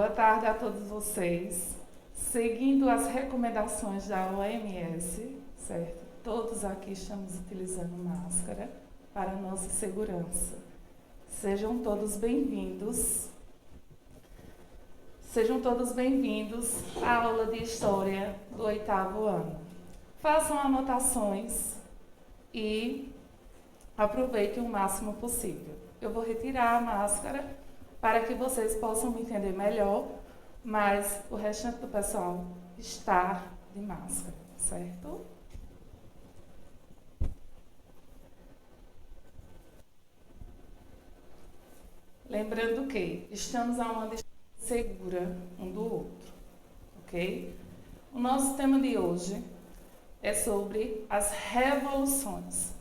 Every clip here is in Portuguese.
Boa tarde a todos vocês. Seguindo as recomendações da OMS, certo? Todos aqui estamos utilizando máscara para nossa segurança. Sejam todos bem-vindos. Sejam todos bem-vindos à aula de História do 8º ano. Façam anotações e aproveitem o máximo possível. Eu vou retirar a máscara para que vocês possam me entender melhor, mas o restante do pessoal está de máscara, certo? Lembrando que estamos a uma distância segura um do outro, ok? O nosso tema de hoje é sobre as revoluções.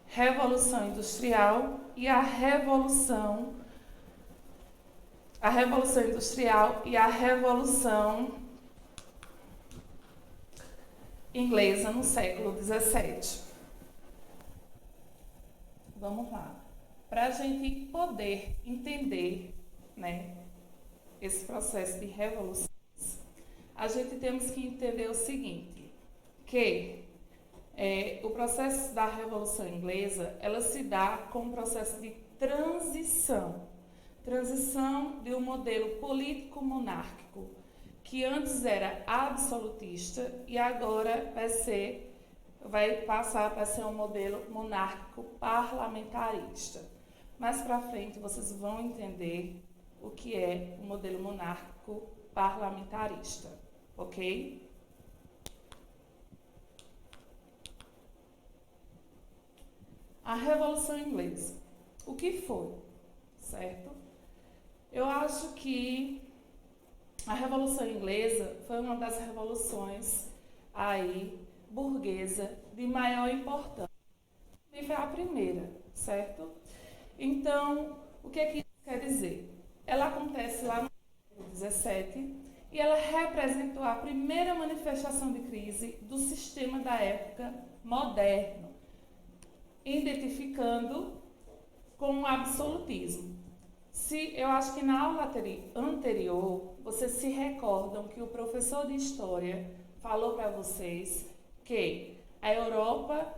Revolução Industrial e a Revolução Industrial e a Revolução Inglesa no século XVII. Vamos lá. Para a gente poder entender, esse processo de revoluções, a gente temos que entender o seguinte, que o processo da Revolução Inglesa, ela se dá com um processo de transição de um modelo político-monárquico, que antes era absolutista e agora vai passar para ser um modelo monárquico parlamentarista. Mais para frente vocês vão entender o que é o modelo monárquico parlamentarista, ok? A Revolução Inglesa. O que foi? Certo? Eu acho que a Revolução Inglesa foi uma das revoluções burguesa de maior importância. E foi a primeira, certo? Então, o que é que isso quer dizer? Ela acontece lá no século XVII e ela representou a primeira manifestação de crise do sistema da época moderno, identificando com o absolutismo. Eu acho que na aula anterior, vocês se recordam que o professor de História falou para vocês que a Europa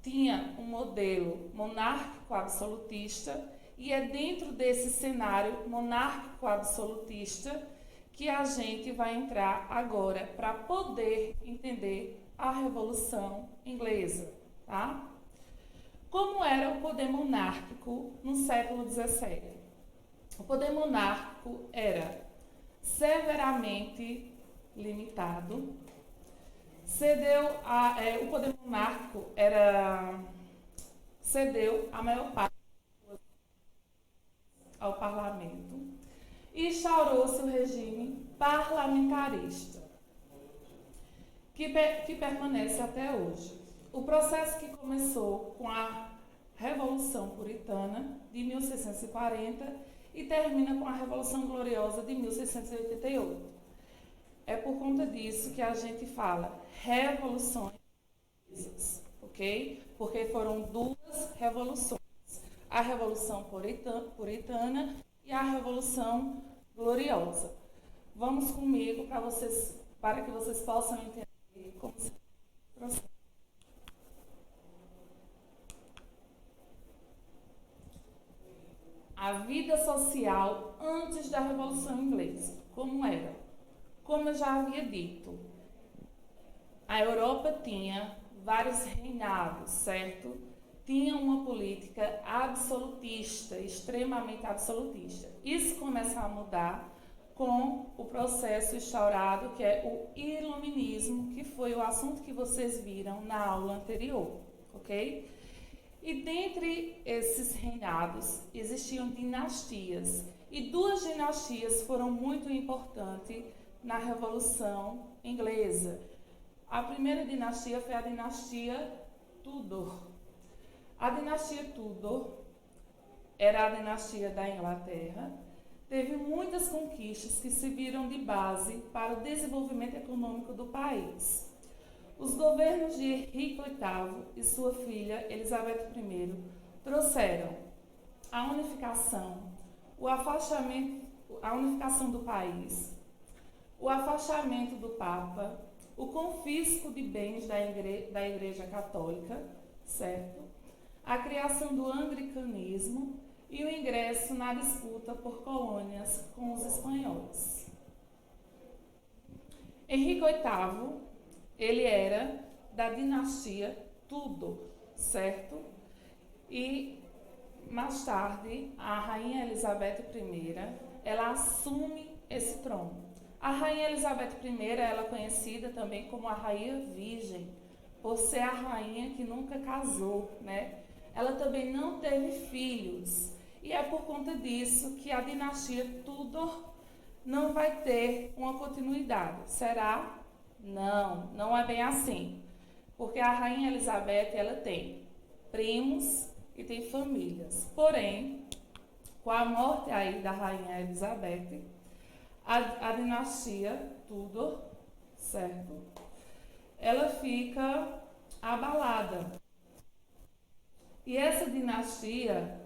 tinha um modelo monárquico absolutista e é dentro desse cenário monárquico absolutista que a gente vai entrar agora para poder entender a Revolução Inglesa, tá? Como era o poder monárquico no século XVII? O poder monárquico era severamente limitado. O poder monárquico cedeu a maior parte ao parlamento e instaurou-se o regime parlamentarista, que permanece até hoje. O processo que começou com a Revolução Puritana de 1640 e termina com a Revolução Gloriosa de 1688. É por conta disso que a gente fala revoluções, ok? Porque foram duas revoluções, a Revolução Puritana e a Revolução Gloriosa. Vamos comigo para que vocês possam entender como se processa. A vida social antes da Revolução Inglesa, como era? Como eu já havia dito, a Europa tinha vários reinados, certo? Tinha uma política absolutista, extremamente absolutista. Isso começa a mudar com o processo instaurado, que é o Iluminismo, que foi o assunto que vocês viram na aula anterior, ok? E dentre esses reinados existiam dinastias, e duas dinastias foram muito importantes na Revolução Inglesa. A primeira dinastia foi a dinastia Tudor. A dinastia Tudor era a dinastia da Inglaterra, teve muitas conquistas que serviram de base para o desenvolvimento econômico do país. Os governos de Henrique VIII e sua filha Elizabeth I trouxeram a unificação, o afastamento a unificação do país, o afastamento do Papa, o confisco de bens da Igreja Católica, certo? A criação do anglicanismo e o ingresso na disputa por colônias com os espanhóis. Henrique VIII, ele era da dinastia Tudor, certo? E mais tarde, a Rainha Elizabeth I, ela assume esse trono. A Rainha Elizabeth I, ela é conhecida também como a Rainha Virgem, por ser a rainha que nunca casou, né? Ela também não teve filhos. E é por conta disso que a dinastia Tudor não vai ter uma continuidade. Será? Não, não é bem assim. Porque a Rainha Elizabeth, ela tem primos e tem famílias. Porém, com a morte aí da Rainha Elizabeth, a dinastia Tudor, certo? Ela fica abalada. E essa dinastia,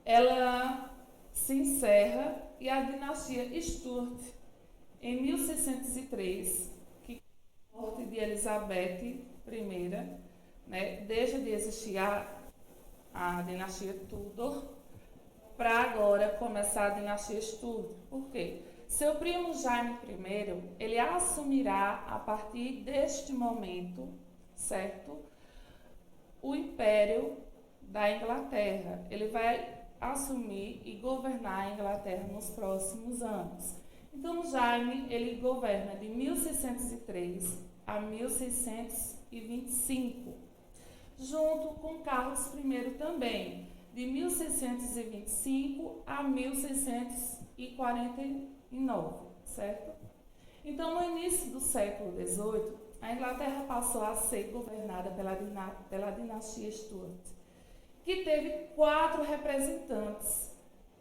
ela se encerra e a dinastia Stuart, em 1603, que com a morte de Elizabeth I, né, deixa de existir a dinastia Tudor, para agora começar a dinastia Stuart. Por quê? Seu primo Jaime I, ele assumirá a partir deste momento, certo? O Império da Inglaterra. Ele vai assumir e governar a Inglaterra nos próximos anos. Então, Jaime, ele governa de 1603 a 1625, junto com Carlos I também, de 1625 a 1649, certo? Então, no início do século XVIII, a Inglaterra passou a ser governada pela dinastia Stuart, que teve 4 representantes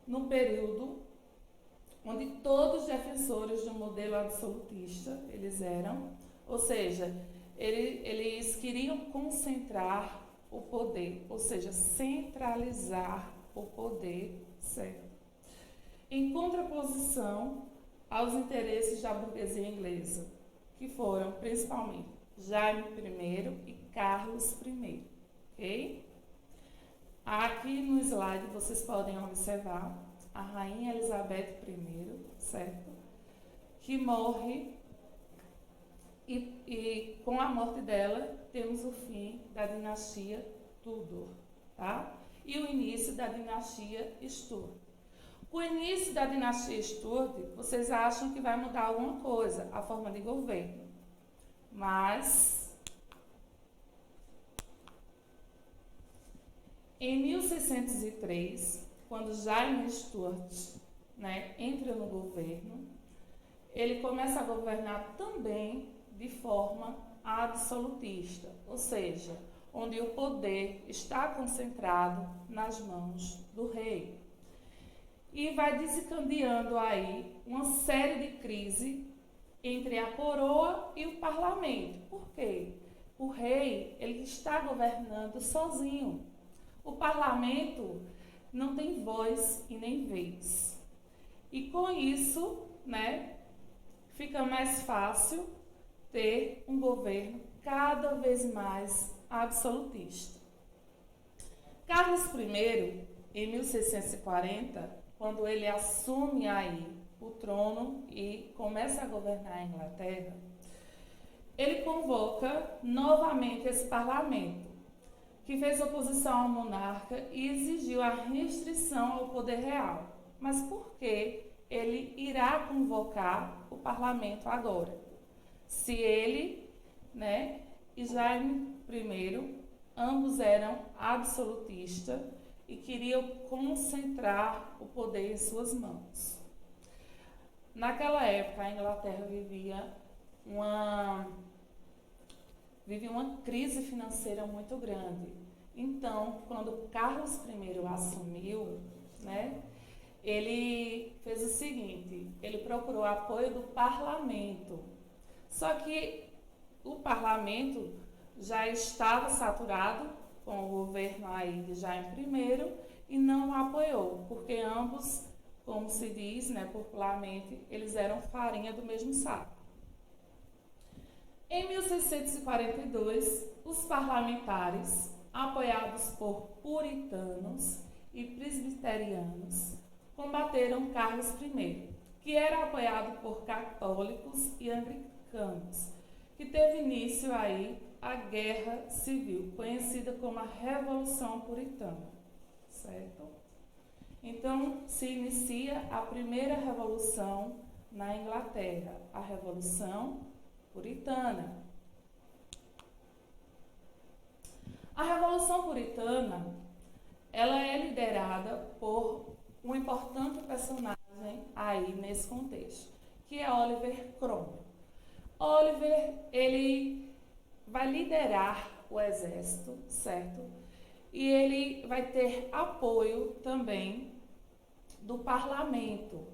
no período onde todos defensores do modelo absolutista eles eram, ou seja, eles queriam concentrar o poder, ou seja, centralizar o poder, certo? Em contraposição aos interesses da burguesia inglesa, que foram principalmente Jaime I e Carlos I, ok? Aqui no slide vocês podem observar a Rainha Elizabeth I, certo? Que morre e com a morte dela temos o fim da dinastia Tudor, tá? E o início da dinastia Stuart. Com o início da dinastia Stuart, vocês acham que vai mudar alguma coisa, a forma de governo. Mas, em 1603, quando Jaime Stuart, né, entra no governo, ele começa a governar também de forma absolutista, ou seja, onde o poder está concentrado nas mãos do rei. E vai desencadeando aí uma série de crises entre a coroa e o parlamento. Por quê? O rei, ele está governando sozinho. O parlamento não tem voz e nem vez. E com isso, né, fica mais fácil ter um governo cada vez mais absolutista. Carlos I, em 1640, quando ele assume aí o trono e começa a governar a Inglaterra, ele convoca novamente esse parlamento, que fez oposição ao monarca e exigiu a restrição ao poder real. Mas por que ele irá convocar o parlamento agora? Se ele, né, e Jaime I, ambos eram absolutistas e queriam concentrar o poder em suas mãos. Naquela época, a Inglaterra vivia uma crise financeira muito grande. Então, quando Carlos I assumiu, né, ele fez o seguinte, ele procurou apoio do parlamento. Só que o parlamento já estava saturado com o governo aí de Jaime I e não o apoiou, porque ambos como se diz, né, popularmente, eles eram farinha do mesmo saco. Em 1642, os parlamentares, apoiados por puritanos e presbiterianos, combateram Carlos I, que era apoiado por católicos e anglicanos, que teve início aí a Guerra Civil, conhecida como a Revolução Puritana, certo? Então, se inicia a primeira revolução na Inglaterra, a Revolução Puritana. A Revolução Puritana, ela é liderada por um importante personagem aí nesse contexto, que é Oliver Cromwell. Oliver, ele vai liderar o exército, certo? E ele vai ter apoio também do parlamento.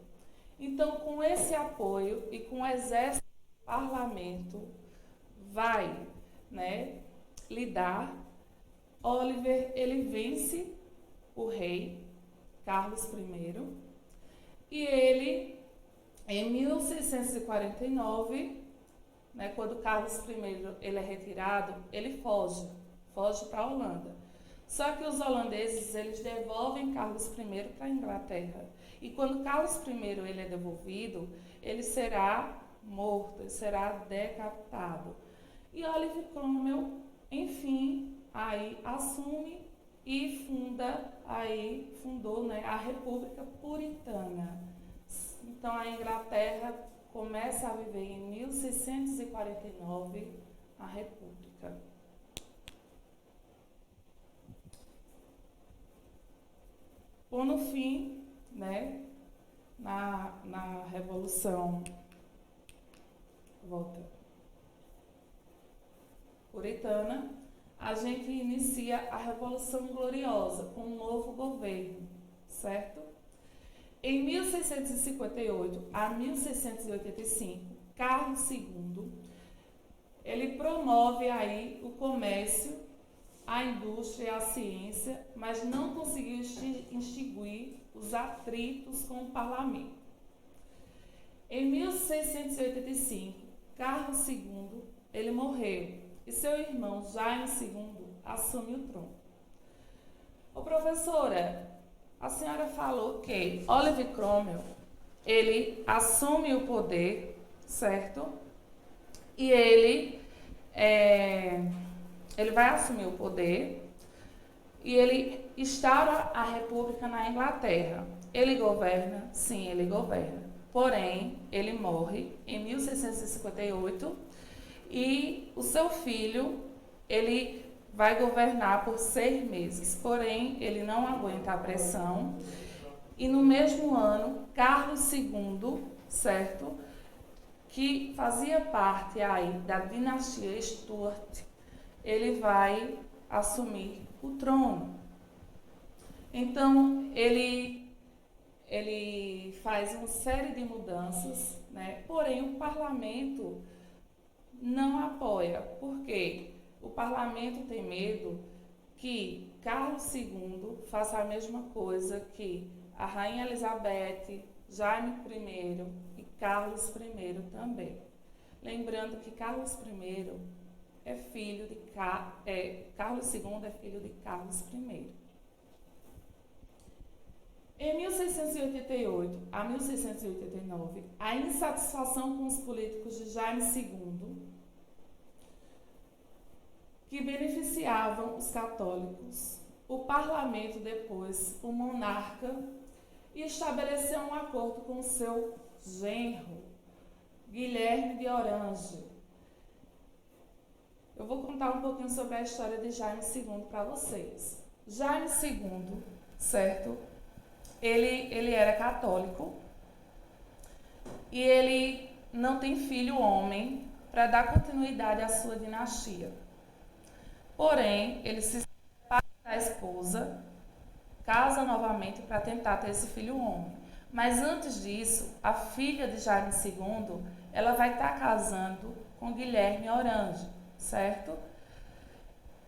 Então, com esse apoio e com o exército do parlamento, vai, né, lidar. Oliver, ele vence o rei Carlos I e ele, em 1649, né, quando Carlos I ele é retirado, ele foge para a Holanda. Só que os holandeses, eles devolvem Carlos I para a Inglaterra. E quando Carlos I ele é devolvido, ele será morto, ele será decapitado. E Oliver Cromwell, enfim, aí assume e fundou, né, a República Puritana. Então a Inglaterra começa a viver em 1649 a República. Pondo fim, né, na Revolução Puritana, a gente inicia a Revolução Gloriosa com um novo governo, certo? Em 1658 a 1685, Carlos II, ele promove aí o comércio, a indústria e a ciência, mas não conseguiu extinguir os atritos com o parlamento. Em 1685, Carlos II, ele morreu e seu irmão Jaime II assume o trono. Ô professora, a senhora falou que Oliver Cromwell, ele assume o poder, certo? E ele vai assumir o poder e ele instaura a República na Inglaterra. Ele governa? Sim, ele governa. Porém, ele morre em 1658 e o seu filho, ele vai governar por 6 meses. Porém, ele não aguenta a pressão. E no mesmo ano, Carlos II, certo, que fazia parte aí da dinastia Stuart, ele vai assumir o trono. Então, ele faz uma série de mudanças, né? Porém, o parlamento não apoia. Por quê? O parlamento tem medo que Carlos II faça a mesma coisa que a Rainha Elizabeth, Jaime I e Carlos I também. Lembrando que Carlos I é filho de Carlos II é filho de Carlos I. Em 1688 a 1689, a insatisfação com os políticos de Jaime II, que beneficiavam os católicos, o parlamento depois, o monarca, estabeleceu um acordo com seu genro, Guilherme de Orange. Eu vou contar um pouquinho sobre a história de Jaime II para vocês. Jaime II, certo? Ele era católico e ele não tem filho homem para dar continuidade à sua dinastia. Porém, ele se separa da esposa, casa novamente para tentar ter esse filho homem. Mas antes disso, a filha de Jaime II, ela vai estar casando com Guilherme Orange, certo?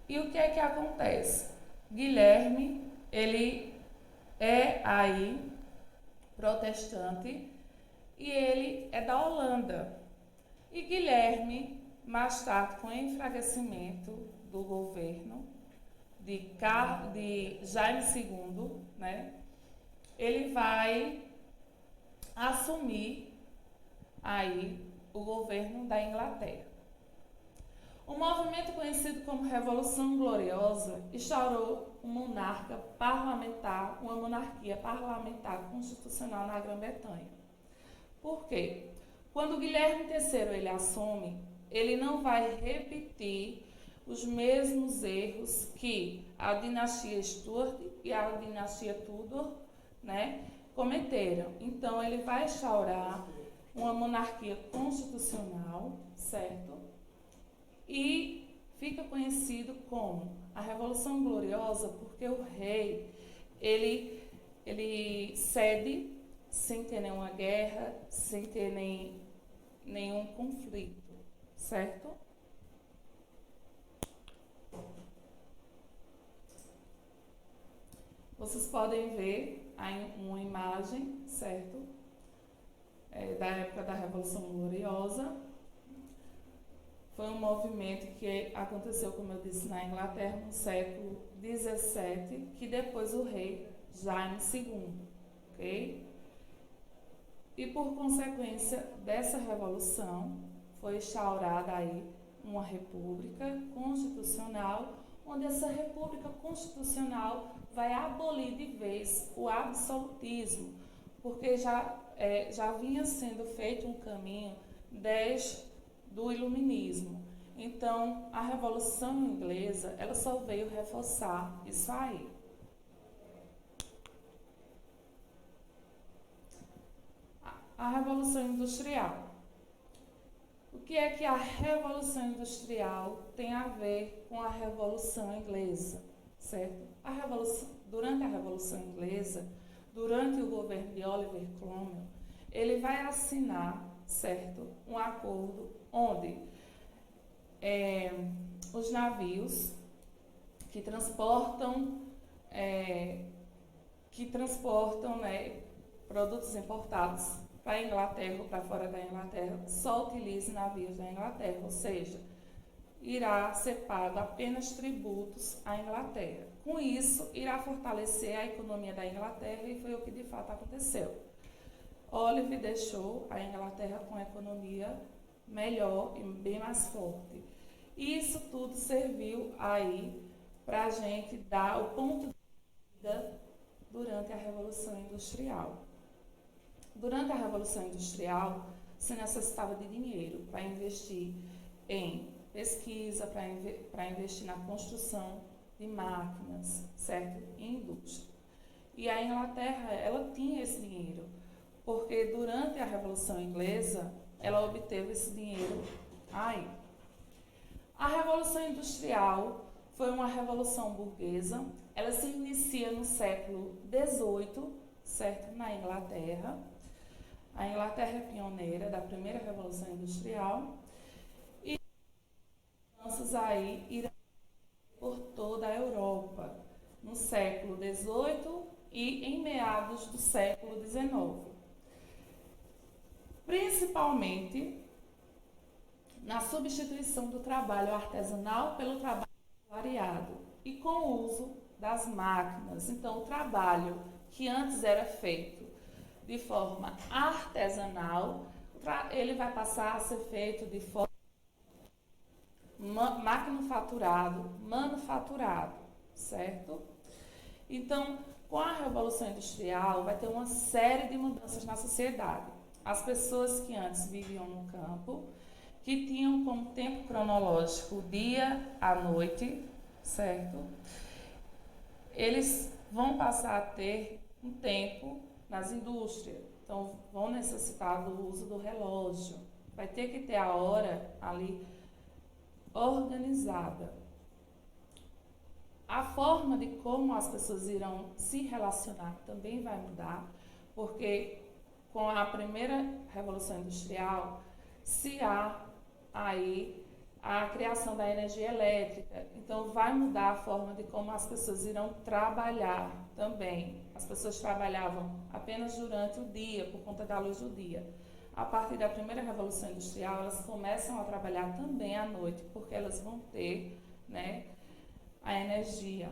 E o que é que acontece? Guilherme, ele é aí, protestante, e ele é da Holanda. E Guilherme, mais tarde, com o enfraquecimento do governo de Jaime II, né, ele vai assumir aí o governo da Inglaterra. O movimento conhecido como Revolução Gloriosa instaurou uma monarquia parlamentar constitucional na Grã-Bretanha. Por quê? Quando Guilherme III ele assume, ele não vai repetir os mesmos erros que a dinastia Stuart e a dinastia Tudor, né, cometeram. Então, ele vai instaurar uma monarquia constitucional, certo? E fica conhecido como a Revolução Gloriosa porque o rei, ele cede sem ter nenhuma guerra, sem ter nenhum conflito, certo? Vocês podem ver aí uma imagem, certo? Da época da Revolução Gloriosa. Foi um movimento que aconteceu, como eu disse, na Inglaterra no século XVII, que depois o rei Jaime II, ok? E por consequência dessa revolução, foi instaurada aí uma república constitucional, onde essa república constitucional vai abolir de vez o absolutismo, porque já vinha sendo feito um caminho desde do iluminismo. Então, a Revolução Inglesa, ela só veio reforçar isso aí. A Revolução Industrial. O que é que a Revolução Industrial tem a ver com a Revolução Inglesa, certo? Durante a Revolução Inglesa, durante o governo de Oliver Cromwell, ele vai assinar, certo, um acordo onde os navios que transportam né, produtos importados para a Inglaterra ou para fora da Inglaterra só utilizam navios da Inglaterra, ou seja, irá ser pago apenas tributos à Inglaterra. Com isso, irá fortalecer a economia da Inglaterra e foi o que de fato aconteceu. Oliver deixou a Inglaterra com a economia melhor e bem mais forte. E isso tudo serviu aí para a gente dar o ponto de vista durante a Revolução Industrial. Durante a Revolução Industrial, se necessitava de dinheiro para investir em pesquisa, para investir na construção de máquinas, certo? Em indústria. E a Inglaterra, ela tinha esse dinheiro, porque durante a Revolução Inglesa, ela obteve esse dinheiro aí. A Revolução Industrial foi uma revolução burguesa. Ela se inicia no século XVIII, certo? Na Inglaterra. A Inglaterra é pioneira da primeira Revolução Industrial. E mudanças aí irão por toda a Europa, no século XVIII e em meados do século XIX. Principalmente na substituição do trabalho artesanal pelo trabalho variado e com o uso das máquinas. Então, o trabalho que antes era feito de forma artesanal, ele vai passar a ser feito de forma manufaturado, certo? Então, com a Revolução Industrial, vai ter uma série de mudanças na sociedade. As pessoas que antes viviam no campo, que tinham como tempo cronológico o dia, a noite, certo? Eles vão passar a ter um tempo nas indústrias, então vão necessitar do uso do relógio. Vai ter que ter a hora ali organizada. A forma de como as pessoas irão se relacionar também vai mudar, porque com a primeira Revolução Industrial se há aí a criação da energia elétrica. Então vai mudar a forma de como as pessoas irão trabalhar também. As pessoas trabalhavam apenas durante o dia, por conta da luz do dia. A partir da primeira Revolução Industrial, elas começam a trabalhar também à noite, porque elas vão ter, né, a energia.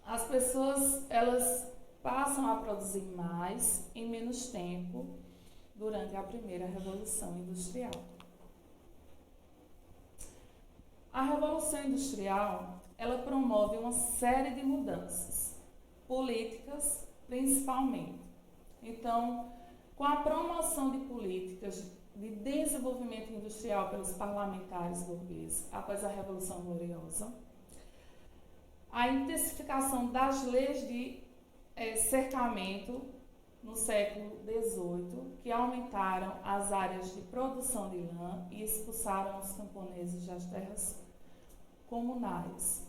As pessoas, elas passam a produzir mais em menos tempo durante a primeira Revolução Industrial. A Revolução Industrial, ela promove uma série de mudanças, políticas principalmente. Então, com a promoção de políticas de desenvolvimento industrial pelos parlamentares burgueses após a Revolução Gloriosa, a intensificação das leis de cercamento no século XVIII, que aumentaram as áreas de produção de lã e expulsaram os camponeses das terras comunais.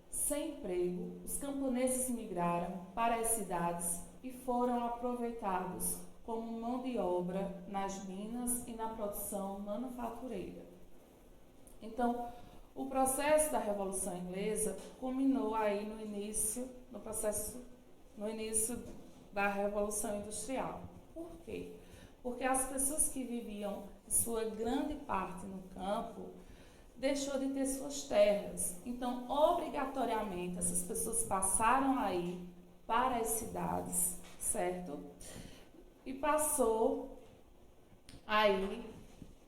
Sem emprego, os camponeses migraram para as cidades e foram aproveitados como mão de obra nas minas e na produção manufatureira. Então, o processo da Revolução Inglesa culminou aí no início da Revolução Industrial. Por quê? Porque as pessoas que viviam sua grande parte no campo deixou de ter suas terras. Então, obrigatoriamente, essas pessoas passaram aí para as cidades, certo? E passou aí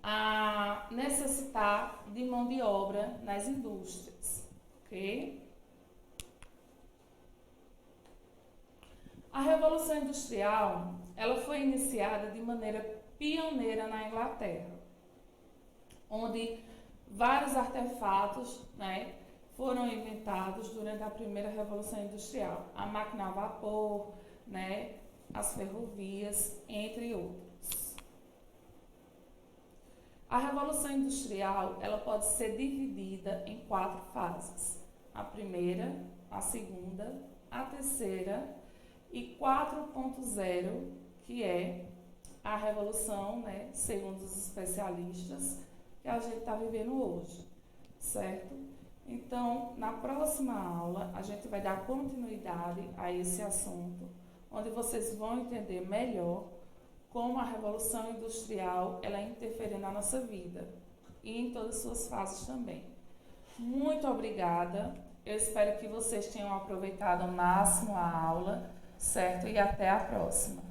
a necessitar de mão de obra nas indústrias, ok? A Revolução Industrial, ela foi iniciada de maneira pioneira na Inglaterra, onde vários artefatos, né, foram inventados durante a primeira Revolução Industrial. A máquina a vapor, né, as ferrovias, entre outros. A Revolução Industrial, ela pode ser dividida em 4 fases. A primeira, a segunda, a terceira e 4.0, que é a revolução, né, segundo os especialistas, que a gente está vivendo hoje, certo? Então, na próxima aula, a gente vai dar continuidade a esse assunto, onde vocês vão entender melhor como a Revolução Industrial ela interfere na nossa vida e em todas as suas fases também. Muito obrigada, eu espero que vocês tenham aproveitado ao máximo a aula, certo? E até a próxima.